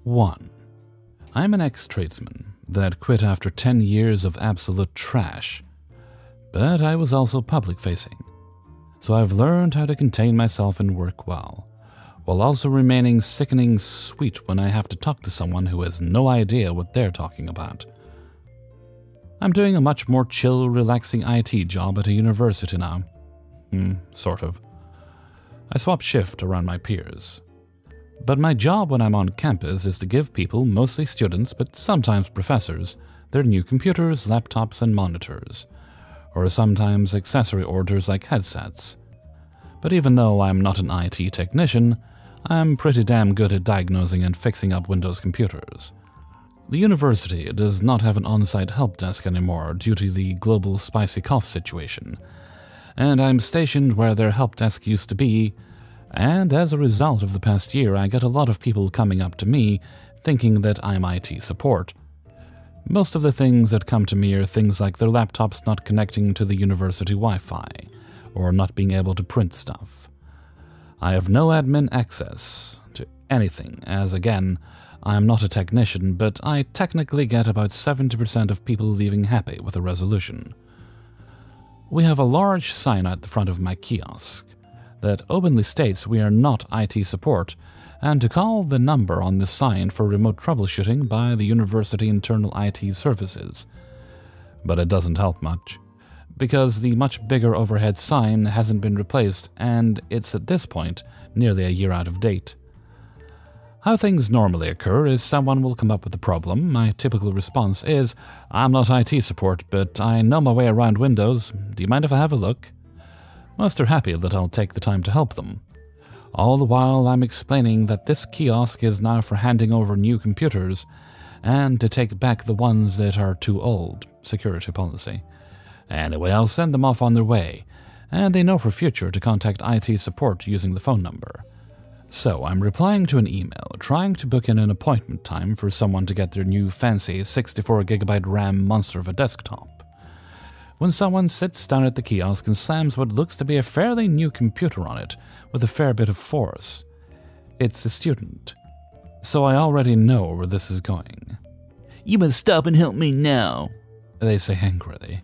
1. I'm an ex-tradesman that quit after 10 years of absolute trash, but I was also public-facing, so I've learned how to contain myself and work well, while also remaining sickening sweet when I have to talk to someone who has no idea what they're talking about. I'm doing a much more chill, relaxing IT job at a university now. Sort of. I swap shift around my peers. But my job when I'm on campus is to give people, mostly students, but sometimes professors, their new computers, laptops, and monitors, or sometimes accessory orders like headsets. But even though I'm not an IT technician, I'm pretty damn good at diagnosing and fixing up Windows computers. The university does not have an on-site help desk anymore due to the global spicy cough situation, and I'm stationed where their help desk used to be, and as a result of the past year I get a lot of people coming up to me thinking that I'm IT support. Most of the things that come to me are things like their laptops not connecting to the university Wi-Fi, or not being able to print stuff. I have no admin access to anything, as again, I'm not a technician, but I technically get about 70% of people leaving happy with a resolution. We have a large sign at the front of my kiosk that openly states we are not IT support, and to call the number on this sign for remote troubleshooting by the university internal IT services. But it doesn't help much, because the much bigger overhead sign hasn't been replaced, and it's at this point nearly a year out of date. How things normally occur is someone will come up with a problem. My typical response is, "I'm not IT support, but I know my way around Windows. Do you mind if I have a look?" Most are happy that I'll take the time to help them. All the while I'm explaining that this kiosk is now for handing over new computers and to take back the ones that are too old, security policy. Anyway, I'll send them off on their way, and they know for future to contact IT support using the phone number. So I'm replying to an email, trying to book in an appointment time for someone to get their new fancy 64GB RAM monster of a desktop, when someone sits down at the kiosk and slams what looks to be a fairly new computer on it with a fair bit of force. It's a student, so I already know where this is going. "You must stop and help me now," they say angrily.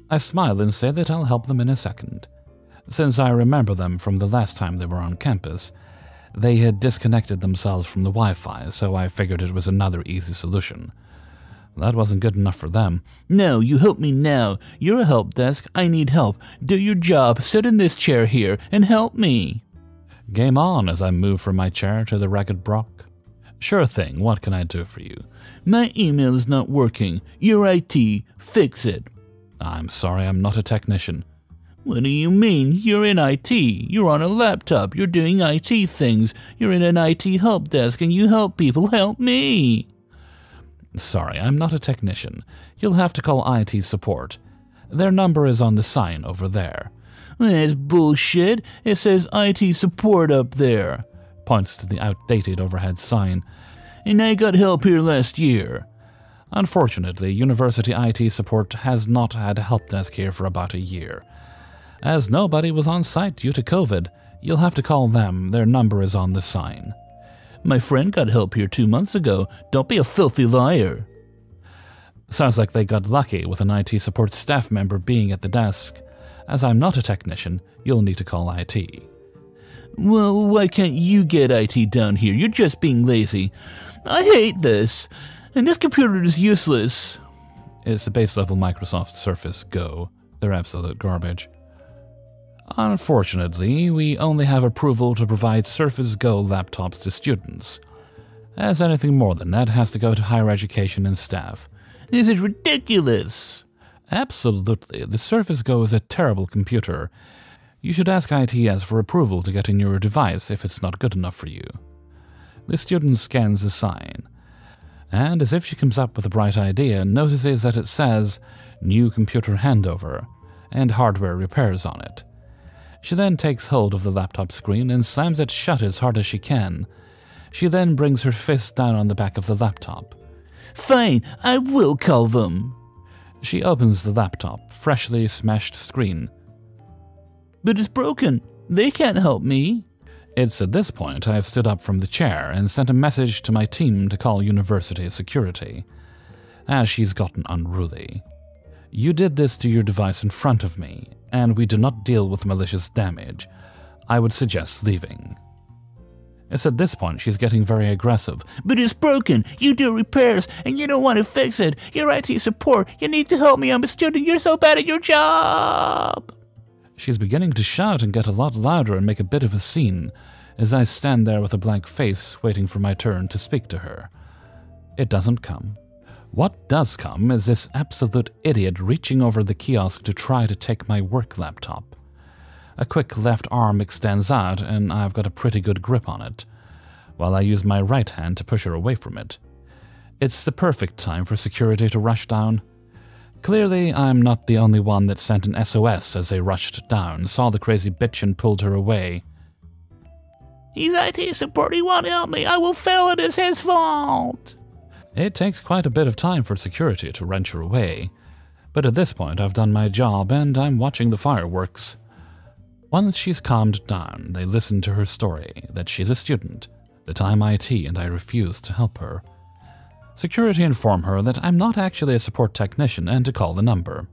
I smile and say that I'll help them in a second. Since I remember them from the last time they were on campus, they had disconnected themselves from the Wi-Fi, so I figured it was another easy solution. That wasn't good enough for them. "No, you help me now. You're a help desk. I need help. Do your job. Sit in this chair here and help me." Game on as I move from my chair to the ragged Brock. "Sure thing, what can I do for you?" "My email is not working. You're IT. Fix it." "I'm sorry, I'm not a technician." "What do you mean? You're in IT. You're on a laptop. You're doing IT things. You're in an IT help desk and you help people. Help me." "Sorry, I'm not a technician. You'll have to call IT support. Their number is on the sign over there." "That's bullshit. It says IT support up there," points to the outdated overhead sign. "And I got help here last year." Unfortunately, university IT support has not had a help desk here for about a year. As nobody was on site due to COVID, you'll have to call them. Their number is on the sign. "My friend got help here 2 months ago. Don't be a filthy liar." Sounds like they got lucky with an IT support staff member being at the desk. As I'm not a technician, you'll need to call IT. "Well, why can't you get IT down here? You're just being lazy. I hate this. And this computer is useless." It's the base level Microsoft Surface Go. They're absolute garbage. Unfortunately, we only have approval to provide Surface Go laptops to students, as anything more than that has to go to higher education and staff. "This is ridiculous." Absolutely, the Surface Go is a terrible computer. You should ask ITS for approval to get in your device if it's not good enough for you. The student scans the sign, and as if she comes up with a bright idea, notices that it says "New Computer Handover" and "Hardware Repairs" on it. She then takes hold of the laptop screen and slams it shut as hard as she can. She then brings her fist down on the back of the laptop. "Fine, I will call them." She opens the laptop, freshly smashed screen. "But it's broken. They can't help me." It's at this point I have stood up from the chair and sent a message to my team to call university security, as she's gotten unruly. You did this to your device in front of me, and we do not deal with malicious damage. I would suggest leaving. It's at this point she's getting very aggressive. But it's broken. You do repairs, and you don't want to fix it. You're IT support. You need to help me. I'm a student. You're so bad at your job. She's beginning to shout and get a lot louder and make a bit of a scene, as I stand there with a blank face waiting for my turn to speak to her. It doesn't come. What does come is this absolute idiot reaching over the kiosk to try to take my work laptop. A quick left arm extends out and I've got a pretty good grip on it, while I use my right hand to push her away from it. It's the perfect time for security to rush down. Clearly, I'm not the only one that sent an SOS as they rushed down, saw the crazy bitch and pulled her away. He's IT support. He won't help me. I will fail. It is his fault. It takes quite a bit of time for security to wrench her away, but at this point I've done my job and I'm watching the fireworks. Once she's calmed down, they listen to her story, that she's a student, that I'm IT and I refuse to help her. Security inform her that I'm not actually a support technician and to call the number.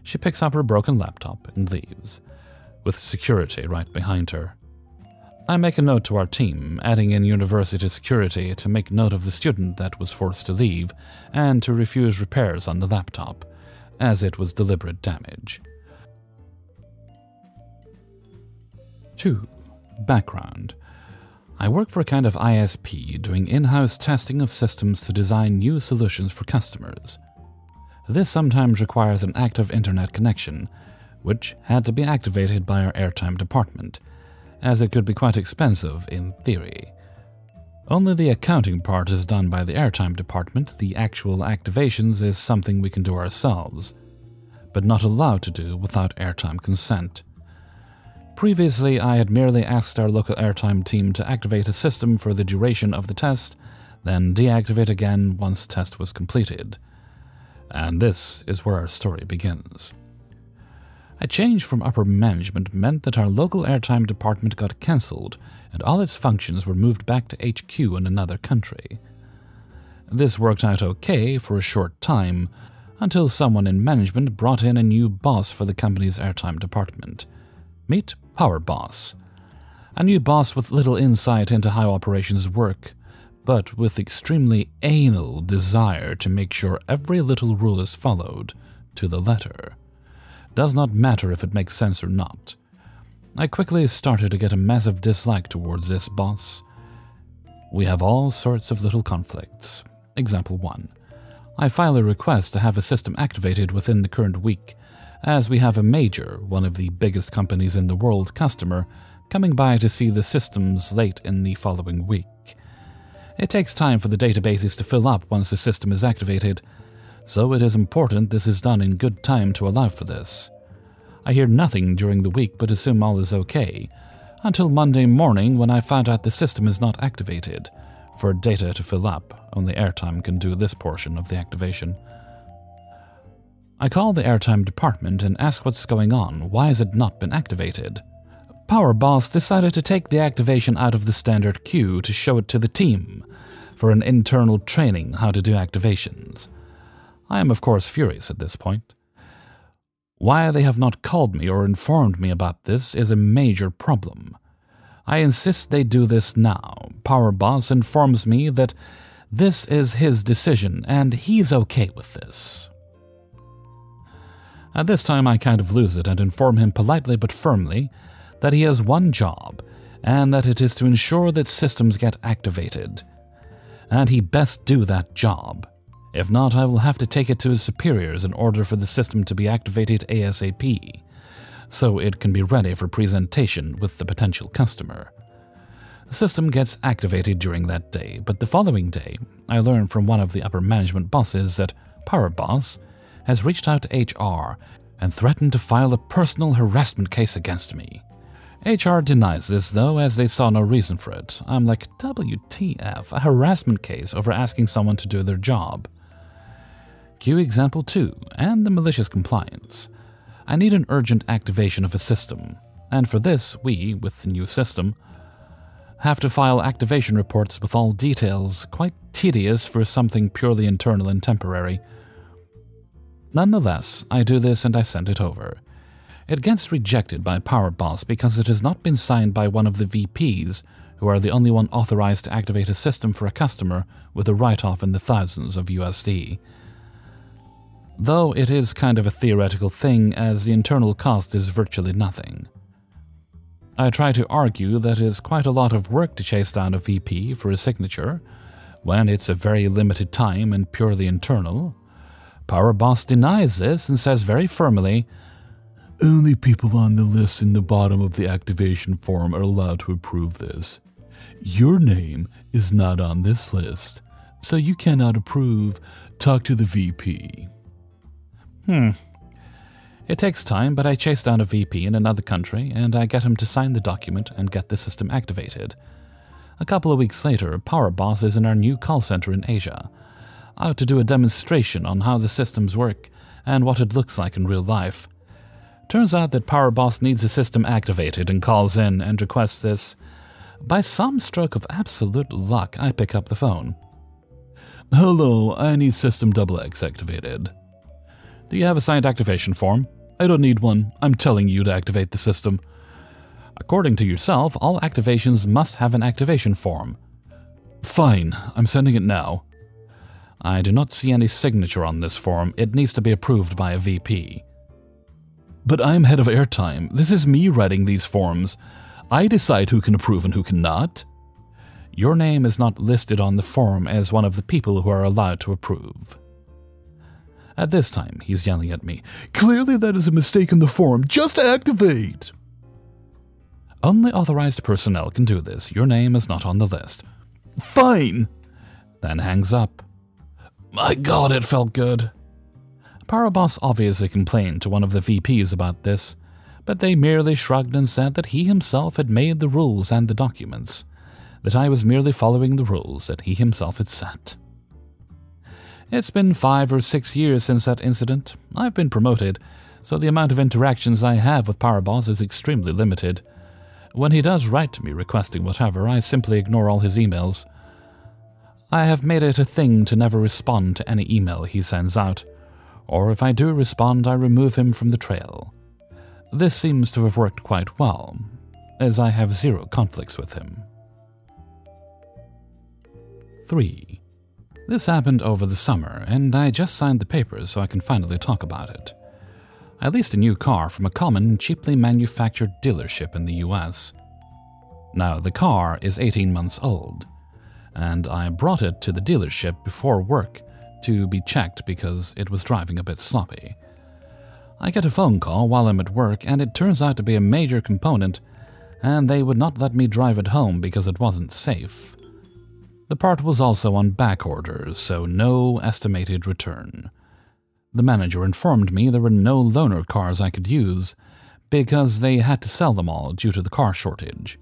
She picks up her broken laptop and leaves, with security right behind her. I make a note to our team, adding in university security to make note of the student that was forced to leave and to refuse repairs on the laptop, as it was deliberate damage. 2. Background. I work for a kind of ISP doing in-house testing of systems to design new solutions for customers. This sometimes requires an active internet connection, which had to be activated by our airtime department, as it could be quite expensive in theory. Only the accounting part is done by the airtime department. The actual activations is something we can do ourselves, but not allowed to do without airtime consent. Previously, I had merely asked our local airtime team to activate a system for the duration of the test, then deactivate again once test was completed. And this is where our story begins. A change from upper management meant that our local airtime department got cancelled and all its functions were moved back to HQ in another country. This worked out okay for a short time, until someone in management brought in a new boss for the company's airtime department. Meet Power Boss. A new boss with little insight into how operations work, but with extremely anal desire to make sure every little rule is followed to the letter. Does not matter if it makes sense or not. I quickly started to get a massive dislike towards this boss. We have all sorts of little conflicts. Example 1. I file a request to have a system activated within the current week, as we have a major, one of the biggest companies in the world, customer coming by to see the systems late in the following week. It takes time for the databases to fill up once the system is activated, so it is important this is done in good time to allow for this. I hear nothing during the week but assume all is okay, until Monday morning when I found out the system is not activated. For data to fill up, only airtime can do this portion of the activation. I call the airtime department and ask what's going on, why has it not been activated? Power Boss decided to take the activation out of the standard queue to show it to the team, for an internal training how to do activations. I am of course furious at this point. Why they have not called me or informed me about this is a major problem. I insist they do this now. Power Boss informs me that this is his decision and he's okay with this. At this time I kind of lose it and inform him politely but firmly that he has one job, and that it is to ensure that systems get activated. And he best do that job. If not, I will have to take it to his superiors in order for the system to be activated ASAP, so it can be ready for presentation with the potential customer. The system gets activated during that day, but the following day, I learn from one of the upper management bosses that Power Boss has reached out to HR and threatened to file a personal harassment case against me. HR denies this, though, as they saw no reason for it. I'm like, WTF, a harassment case over asking someone to do their job. Cue example 2, and the malicious compliance. I need an urgent activation of a system, and for this, we, with the new system, have to file activation reports with all details, quite tedious for something purely internal and temporary. Nonetheless, I do this and I send it over. It gets rejected by PowerBoss because it has not been signed by one of the VPs, who are the only one authorized to activate a system for a customer with a write-off in the thousands of USD. Though it is kind of a theoretical thing, as the internal cost is virtually nothing. I try to argue that it is quite a lot of work to chase down a VP for a signature, when it's a very limited time and purely internal. PowerBoss denies this and says very firmly, "Only people on the list in the bottom of the activation form are allowed to approve this. Your name is not on this list, so you cannot approve. Talk to the VP." It takes time, but I chase down a VP in another country, and I get him to sign the document and get the system activated. A couple of weeks later, PowerBoss is in our new call center in Asia, out to do a demonstration on how the systems work and what it looks like in real life. Turns out that PowerBoss needs the system activated and calls in and requests this. By some stroke of absolute luck, I pick up the phone. "Hello, I need System XX activated." "Do you have a signed activation form?" "I don't need one. I'm telling you to activate the system." "According to yourself, all activations must have an activation form." "Fine, I'm sending it now." "I do not see any signature on this form. It needs to be approved by a VP." "But I'm head of airtime. This is me writing these forms. I decide who can approve and who cannot." "Your name is not listed on the form as one of the people who are allowed to approve." At this time, he's yelling at me, "Clearly that is a mistake in the form. Just activate!" "Only authorized personnel can do this. Your name is not on the list." "Fine!" Then hangs up. My God, it felt good. PowerBoss obviously complained to one of the VPs about this, but they merely shrugged and said that he himself had made the rules and the documents, that I was merely following the rules that he himself had set. It's been 5 or 6 years since that incident. I've been promoted, so the amount of interactions I have with PowerBoss is extremely limited. When he does write to me requesting whatever, I simply ignore all his emails. I have made it a thing to never respond to any email he sends out, or if I do respond, I remove him from the trail. This seems to have worked quite well, as I have 0 conflicts with him. 3. This happened over the summer, and I just signed the papers so I can finally talk about it. I leased a new car from a common, cheaply manufactured dealership in the US. Now, the car is 18 months old, and I brought it to the dealership before work to be checked because it was driving a bit sloppy. I get a phone call while I'm at work, and it turns out to be a major component, and they would not let me drive it home because it wasn't safe. The part was also on back order, so no estimated return. The manager informed me there were no loaner cars I could use, because they had to sell them all due to the car shortage.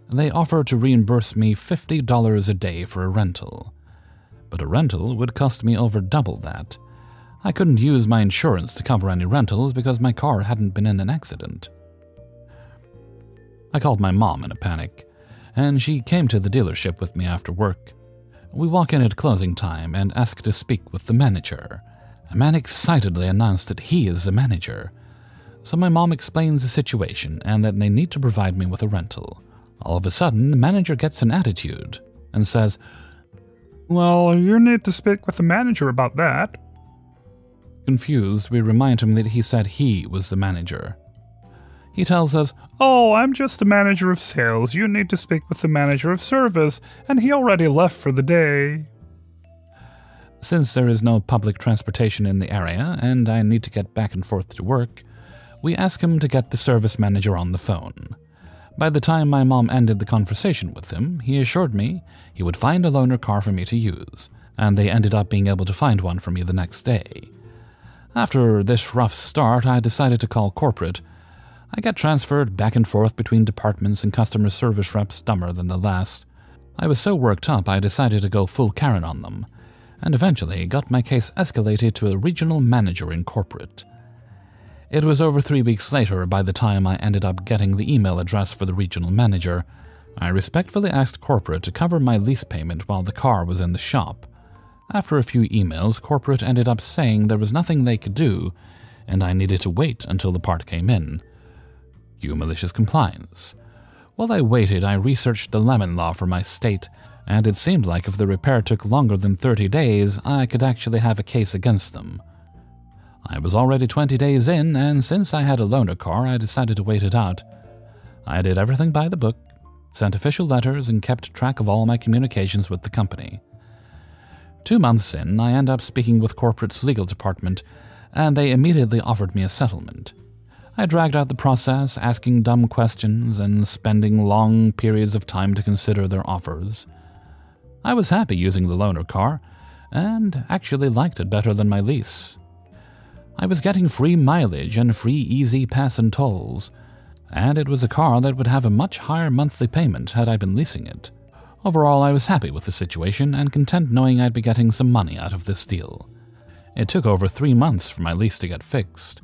They offered to reimburse me $50 a day for a rental, but a rental would cost me over double that. I couldn't use my insurance to cover any rentals because my car hadn't been in an accident. I called my mom in a panic, and she came to the dealership with me after work. We walk in at closing time and ask to speak with the manager. A man excitedly announced that he is the manager. So my mom explains the situation and that they need to provide me with a rental. All of a sudden, the manager gets an attitude and says, "Well, you need to speak with the manager about that." Confused, we remind him that he said he was the manager. He tells us, "Oh, I'm just the manager of sales. You need to speak with the manager of service, and he already left for the day." Since there is no public transportation in the area and I need to get back and forth to work, we ask him to get the service manager on the phone. By the time my mom ended the conversation with him, he assured me he would find a loaner car for me to use, and they ended up being able to find one for me the next day. After this rough start, I decided to call corporate. I got transferred back and forth between departments and customer service reps dumber than the last. I was so worked up I decided to go full Karen on them, and eventually got my case escalated to a regional manager in corporate. It was over 3 weeks later by the time I ended up getting the email address for the regional manager, I respectfully asked corporate to cover my lease payment while the car was in the shop. After a few emails, corporate ended up saying there was nothing they could do, and I needed to wait until the part came in. Cue malicious compliance. While I waited, I researched the lemon law for my state, and it seemed like if the repair took longer than 30 days, I could actually have a case against them. I was already 20 days in, and since I had a loaner car, I decided to wait it out. I did everything by the book, sent official letters, and kept track of all my communications with the company. 2 months in, I ended up speaking with corporate's legal department, and they immediately offered me a settlement. I dragged out the process, asking dumb questions and spending long periods of time to consider their offers. I was happy using the loaner car, and actually liked it better than my lease. I was getting free mileage and free easy pass and tolls, and it was a car that would have a much higher monthly payment had I been leasing it. Overall, I was happy with the situation and content knowing I'd be getting some money out of this deal. It took over 3 months for my lease to get fixed,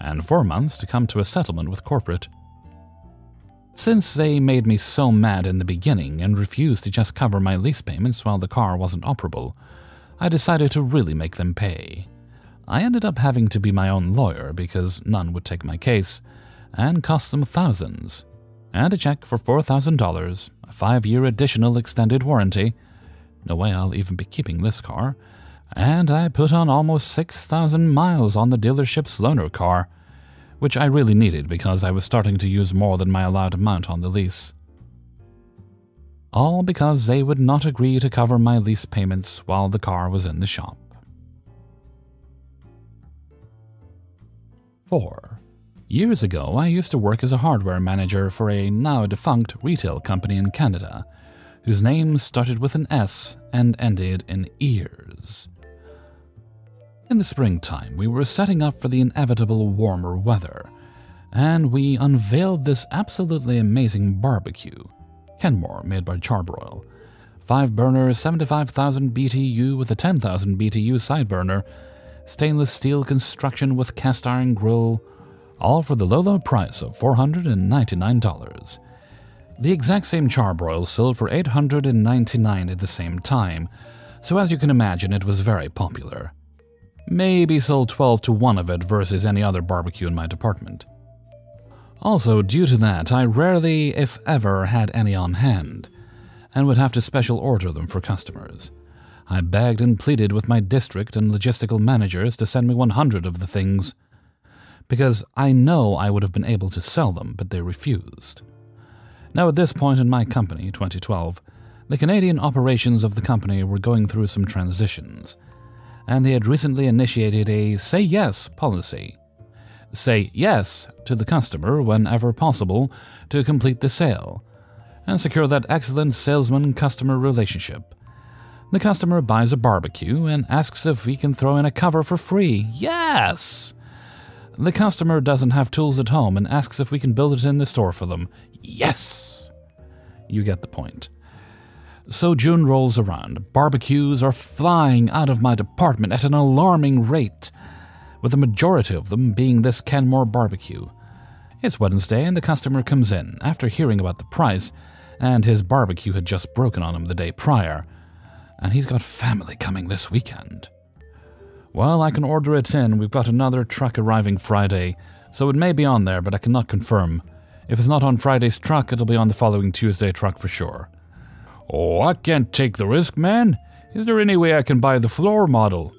and 4 months to come to a settlement with corporate. Since they made me so mad in the beginning and refused to just cover my lease payments while the car wasn't operable, I decided to really make them pay. I ended up having to be my own lawyer because none would take my case, and cost them thousands, and a check for $4,000, a 5-year additional extended warranty, no way I'll even be keeping this car, and I put on almost 6,000 miles on the dealership's loaner car, which I really needed because I was starting to use more than my allowed amount on the lease. All because they would not agree to cover my lease payments while the car was in the shop. 4. Years ago, I used to work as a hardware manager for a now-defunct retail company in Canada, whose name started with an S and ended in ears. In the springtime, we were setting up for the inevitable warmer weather, and we unveiled this absolutely amazing barbecue, Kenmore made by Charbroil. 5-burner, 75,000 BTU with a 10,000 BTU side burner, stainless steel construction with cast iron grill, all for the low price of $499. The exact same Charbroil sold for $899 at the same time, so as you can imagine, it was very popular. Maybe sold 12 to 1 of it versus any other barbecue in my department. Also, due to that, I rarely, if ever, had any on hand, and would have to special order them for customers. I begged and pleaded with my district and logistical managers to send me 100 of the things, because I know I would have been able to sell them, but they refused. Now at this point in my company, 2012, the Canadian operations of the company were going through some transitions, and they had recently initiated a say yes policy. Say yes to the customer whenever possible to complete the sale, and secure that excellent salesman-customer relationship. The customer buys a barbecue and asks if we can throw in a cover for free. Yes! The customer doesn't have tools at home and asks if we can build it in the store for them. Yes! You get the point. So June rolls around. Barbecues are flying out of my department at an alarming rate, with the majority of them being this Kenmore barbecue. It's Wednesday and the customer comes in after hearing about the price, and his barbecue had just broken on him the day prior, and he's got family coming this weekend. Well, I can order it in. We've got another truck arriving Friday, so it may be on there, but I cannot confirm. If it's not on Friday's truck, it'll be on the following Tuesday truck for sure. Oh, I can't take the risk, man. Is there any way I can buy the floor model?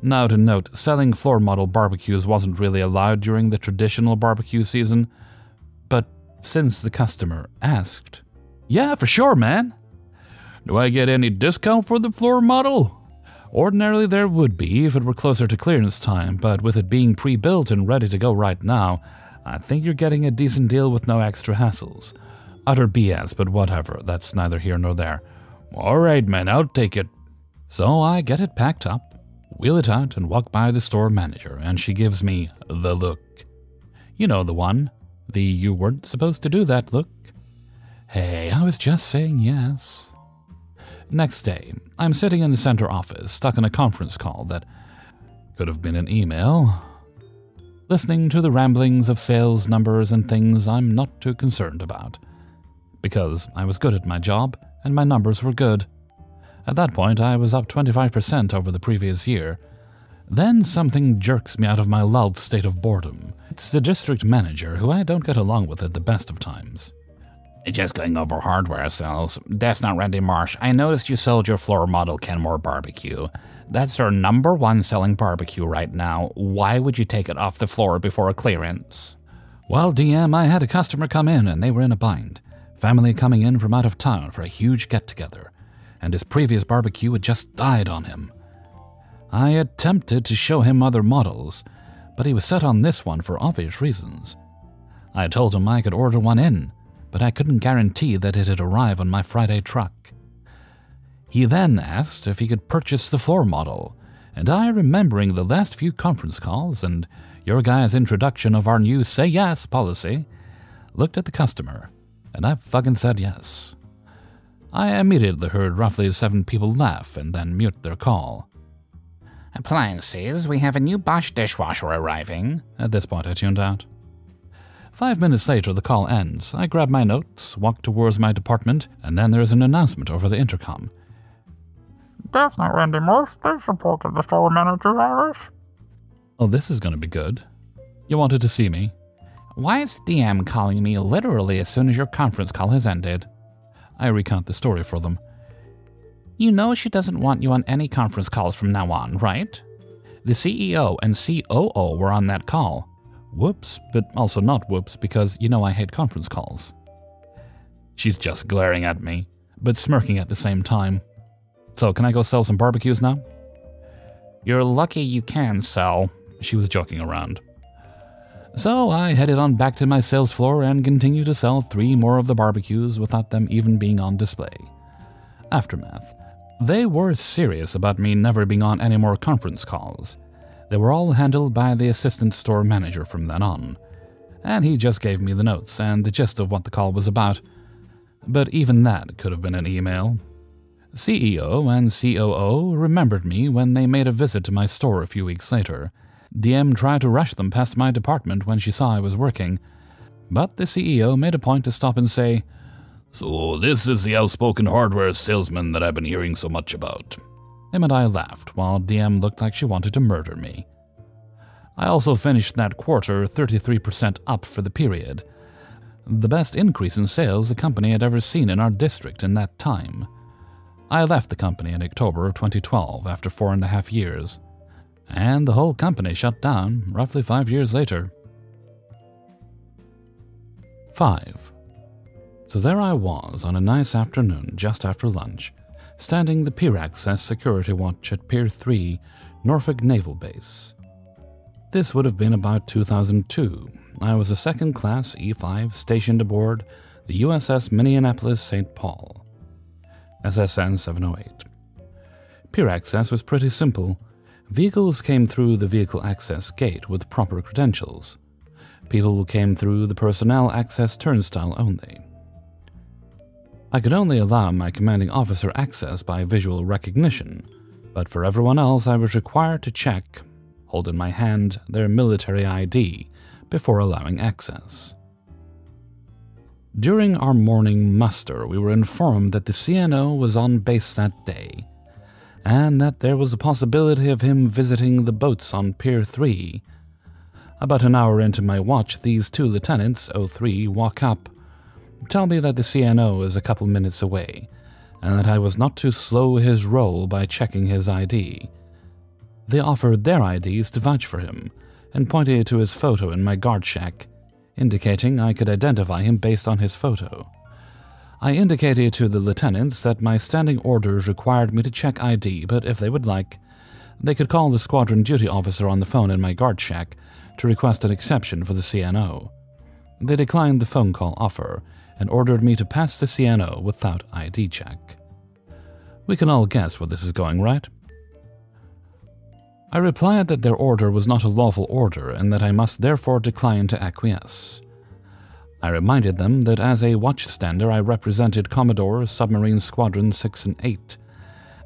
Now to note, selling floor model barbecues wasn't really allowed during the traditional barbecue season, but since the customer asked, yeah, for sure, man. Do I get any discount for the floor model? Ordinarily there would be if it were closer to clearance time, but with it being pre-built and ready to go right now, I think you're getting a decent deal with no extra hassles. Utter BS, but whatever, that's neither here nor there. Alright, man, I'll take it. So I get it packed up, wheel it out, and walk by the store manager, and she gives me the look. You know the one. The you weren't supposed to do that look. Hey, I was just saying yes. Next day, I'm sitting in the center office, stuck in a conference call that could have been an email, listening to the ramblings of sales numbers and things I'm not too concerned about. because I was good at my job and my numbers were good. At that point, I was up 25% over the previous year. Then something jerks me out of my lulled state of boredom. It's the district manager, who I don't get along with at the best of times. Just going over hardware sales. That's not Randy Marsh. I noticed you sold your floor model Kenmore barbecue. That's their #1 selling barbecue right now. Why would you take it off the floor before a clearance? Well, DM, I had a customer come in and they were in a bind. Family coming in from out of town for a huge get-together, and his previous barbecue had just died on him. I attempted to show him other models, but he was set on this one for obvious reasons. I told him I could order one in, but I couldn't guarantee that it'd arrive on my Friday truck. He then asked if he could purchase the floor model, and I, remembering the last few conference calls and your guys' introduction of our new Say Yes policy, looked at the customer, and I fucking said yes. I immediately heard roughly 7 people laugh and then mute their call. Appliances, we have a new Bosch dishwasher arriving. At this point, I tuned out. 5 minutes later, the call ends. I grab my notes, walk towards my department, and then there's an announcement over the intercom. That's not Randy Marsh. They supported the store manager's hours. Oh, this is going to be good. You wanted to see me? Why is DM calling me literally as soon as your conference call has ended? I recount the story for them. You know she doesn't want you on any conference calls from now on, right? The CEO and COO were on that call. Whoops, but also not whoops, because you know I hate conference calls. She's just glaring at me, but smirking at the same time. So, can I go sell some barbecues now? You're lucky you can sell. She was joking around. So I headed on back to my sales floor and continued to sell 3 more of the barbecues without them even being on display. Aftermath. They were serious about me never being on any more conference calls. They were all handled by the assistant store manager from then on, and he just gave me the notes and the gist of what the call was about. But even that could have been an email. CEO and COO remembered me when they made a visit to my store a few weeks later. DM tried to rush them past my department when she saw I was working, but the CEO made a point to stop and say, "So this is the outspoken hardware salesman that I've been hearing so much about." Him and I laughed, while DM looked like she wanted to murder me. I also finished that quarter 33% up for the period, the best increase in sales the company had ever seen in our district in that time. I left the company in October of 2012 after 4.5 years, and the whole company shut down roughly 5 years later. 5. So there I was on a nice afternoon just after lunch, standing the Pier Access security watch at Pier 3, Norfolk Naval Base. This would have been about 2002. I was a second-class E5 stationed aboard the USS Minneapolis St. Paul, SSN 708. Pier access was pretty simple. Vehicles came through the vehicle access gate with proper credentials. People came through the personnel access turnstile only. I could only allow my commanding officer access by visual recognition, but for everyone else I was required to check, hold in my hand, their military ID before allowing access. During our morning muster, we were informed that the CNO was on base that day, and that there was a possibility of him visiting the boats on Pier 3. About an hour into my watch, these 2 lieutenants, 03, walk up, tell me that the CNO is a couple minutes away, and that I was not to slow his roll by checking his ID. They offered their IDs to vouch for him, and pointed to his photo in my guard shack, indicating I could identify him based on his photo. I indicated to the lieutenants that my standing orders required me to check ID, but if they would like, they could call the squadron duty officer on the phone in my guard shack to request an exception for the CNO. They declined the phone call offer and ordered me to pass the CNO without ID check. We can all guess where this is going, right? I replied that their order was not a lawful order and that I must therefore decline to acquiesce. I reminded them that as a watchstander I represented Commodore Submarine Squadron 6 and 8,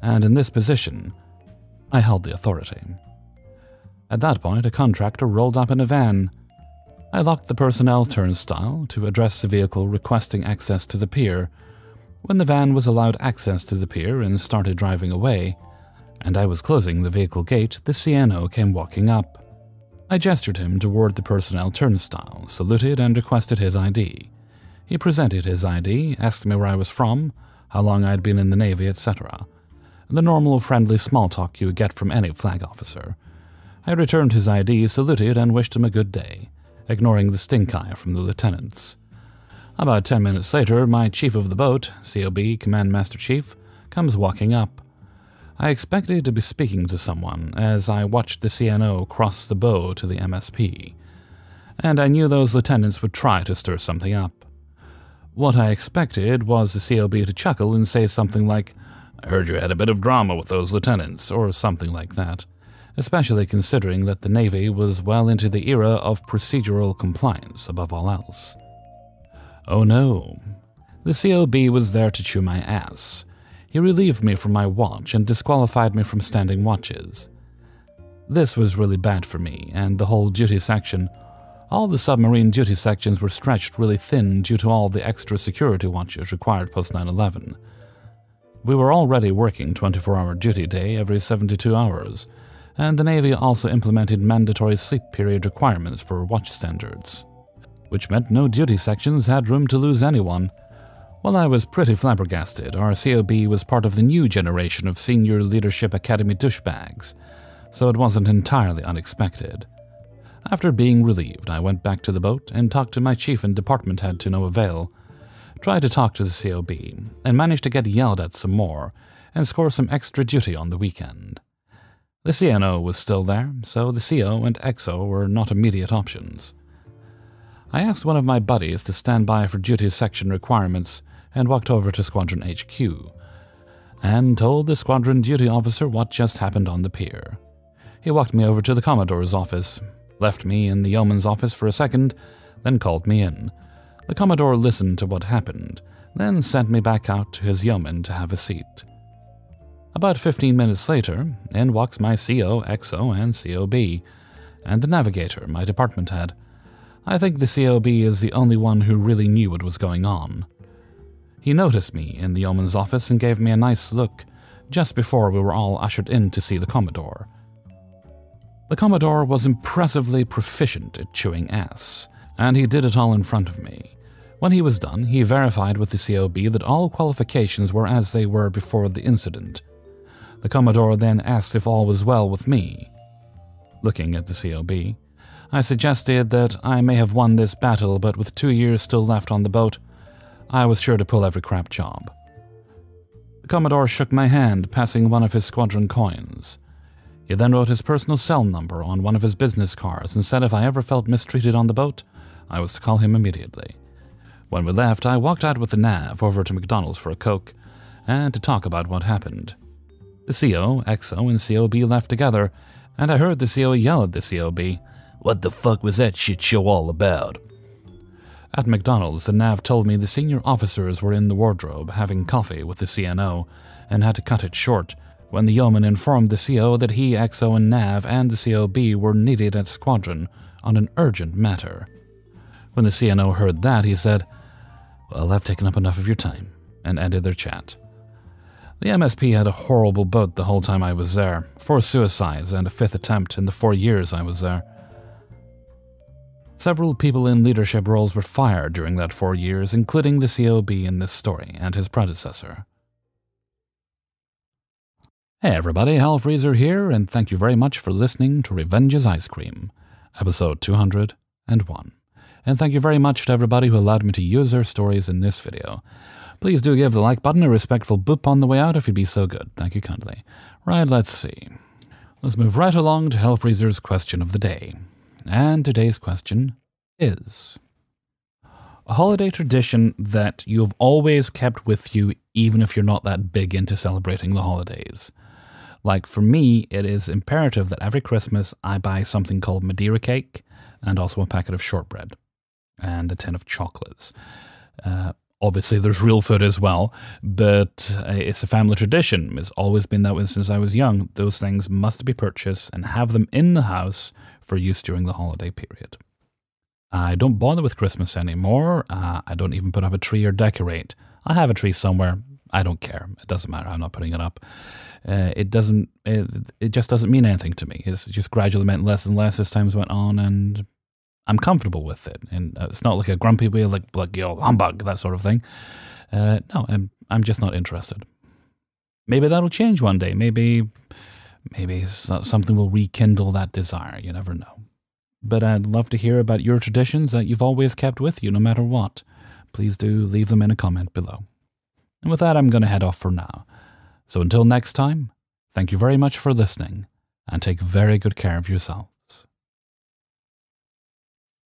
and in this position, I held the authority. At that point, a contractor rolled up in a van. I locked the personnel turnstile to address the vehicle requesting access to the pier. When the van was allowed access to the pier and started driving away, and I was closing the vehicle gate, the CNO came walking up. I gestured him toward the personnel turnstile, saluted, and requested his ID. He presented his ID, asked me where I was from, how long I had been in the Navy, etc. The normal, friendly small talk you would get from any flag officer. I returned his ID, saluted, and wished him a good day, ignoring the stink eye from the lieutenants. About 10 minutes later, my chief of the boat, COB, Command Master Chief, comes walking up. I expected to be speaking to someone as I watched the CNO cross the bow to the MSP, and I knew those lieutenants would try to stir something up. What I expected was the COB to chuckle and say something like, "I heard you had a bit of drama with those lieutenants," or something like that, especially considering that the Navy was well into the era of procedural compliance above all else. Oh no. The COB was there to chew my ass. He relieved me from my watch and disqualified me from standing watches. This was really bad for me and the whole duty section. All the submarine duty sections were stretched really thin due to all the extra security watches required post 9/11. We were already working 24-hour duty day every 72 hours, and the Navy also implemented mandatory sleep period requirements for watch standards, which meant no duty sections had room to lose anyone. While I was pretty flabbergasted, our COB was part of the new generation of Senior Leadership Academy douchebags, so it wasn't entirely unexpected. After being relieved, I went back to the boat and talked to my chief and department head to no avail. Tried to talk to the COB, and managed to get yelled at some more, and score some extra duty on the weekend. The CNO was still there, so the CO and XO were not immediate options. I asked one of my buddies to stand by for duty section requirements and walked over to Squadron HQ, and told the squadron duty officer what just happened on the pier. He walked me over to the Commodore's office, left me in the yeoman's office for a second, then called me in. The Commodore listened to what happened, then sent me back out to his yeoman to have a seat. About 15 minutes later, in walks my CO, XO, and COB, and the navigator, my department head. I think the COB is the only one who really knew what was going on. He noticed me in the yeoman's office and gave me a nice look, just before we were all ushered in to see the Commodore. The Commodore was impressively proficient at chewing ass, and he did it all in front of me. When he was done, he verified with the COB that all qualifications were as they were before the incident. The Commodore then asked if all was well with me. Looking at the COB, I suggested that I may have won this battle, but with 2 years still left on the boat, I was sure to pull every crap job. The Commodore shook my hand, passing one of his squadron coins. He then wrote his personal cell number on one of his business cards and said if I ever felt mistreated on the boat, I was to call him immediately. When we left, I walked out with the nav over to McDonald's for a Coke and to talk about what happened. The CO, XO, and COB left together, and I heard the CO yell at the COB, "What the fuck was that shit show all about?" At McDonald's, the nav told me the senior officers were in the wardrobe having coffee with the CNO and had to cut it short when the yeoman informed the CO that he, XO, and nav and the COB were needed at squadron on an urgent matter. When the CNO heard that, he said, "Well, I've taken up enough of your time," and ended their chat. The MSP had a horrible boat the whole time I was there, 4 suicides and a 5th attempt in the 4 years I was there. Several people in leadership roles were fired during that 4 years, including the COB in this story and his predecessor. Hey everybody, Hellfreezer here, and thank you very much for listening to Revenge's Ice Cream, episode 201. And thank you very much to everybody who allowed me to use their stories in this video. Please do give the like button a respectful boop on the way out if you'd be so good. Thank you kindly. Right, let's see. Let's move right along to Hellfreezer's question of the day. And today's question is: a holiday tradition that you've always kept with you even if you're not that big into celebrating the holidays. Like for me, it is imperative that every Christmas I buy something called Madeira cake and also a packet of shortbread and a tin of chocolates. Obviously, there's real food as well, but it's a family tradition. It's always been that way since I was young. Those things must be purchased and have them in the house for use during the holiday period. I don't bother with Christmas anymore. I don't even put up a tree or decorate. I have a tree somewhere. I don't care. It doesn't matter. I'm not putting it up. It just doesn't mean anything to me. It's just gradually meant less and less as times went on, and I'm comfortable with it. And it's not like a grumpy way, like you know, humbug, that sort of thing. No, I'm just not interested. Maybe that'll change one day. Maybe something will rekindle that desire. You never know. But I'd love to hear about your traditions that you've always kept with you, no matter what. Please do leave them in a comment below. And with that, I'm going to head off for now. So until next time, thank you very much for listening, and take very good care of yourself.